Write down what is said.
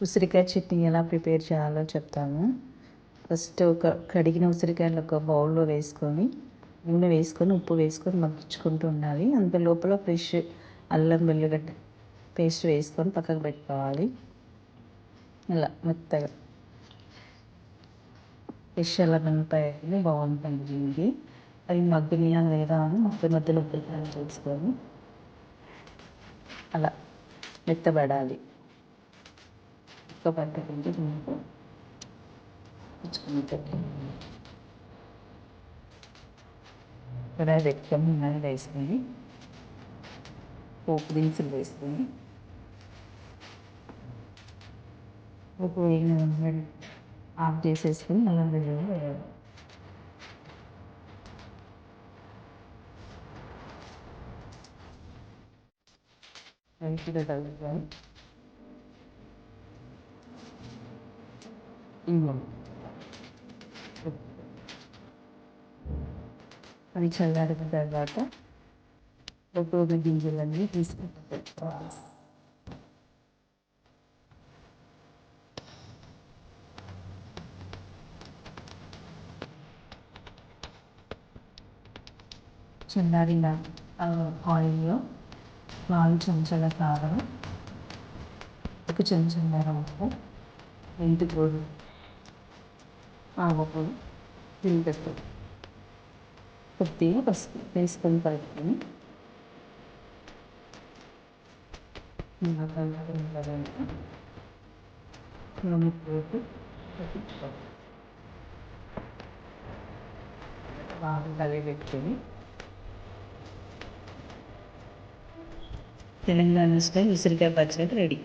ఉసిరికాయ చట్నీ ఎలా ప్రిపేర్ చేయాలో చెప్తాను. ఫస్ట్ కడిగిన ఉసిరికాయలు ఒక బౌల్లో వేసుకొని నూనె వేసుకొని ఉప్పు వేసుకొని మగ్గించుకుంటూ ఉండాలి. అంతలోపల ఫ్రెష్ అల్లం వెల్లిగడ్డ పేస్ట్ వేసుకొని పక్కకు పెట్టుకోవాలి. ఇలా మెత్తగా ఫ్రెష్ అల్లం వెల్లిపాయలు బాగుంటుంది దీనికి. అవి మగ్గినాయా లేదా అని మధ్యలో చేసుకొని అలా మెత్తబడాలి. పట్టుకుంటే దీనికి కడాయి పెట్టుకొని నూనె వేసుకొని పోపు దినుసులు వేసుకొని ఉప్పు ఆఫ్ చేసేసుకొని అల్లం వెల్లుల్లి వేయాలి. మంచిగా కలుపుకొని అది చల్లారిన తర్వాత గోధుమ గింజలన్నీ తీసుకుని పెట్టుకోవాలి. చల్లారిన ఆయిల్లో 4 చెంచాల కారం, 1 చెంచాల ఉప్పు, మెంతిపొడి, ఆవపొడి, జీలకర్ర, కొద్దిగా పసుపు వేసుకొని కలుపుకొని నూనె పోపు పెట్టించుకోవాలి. బాగా కలిపెట్టుకొని తెలంగాణ స్టైల్ ఉసిరికాయ పచ్చడి రెడీ.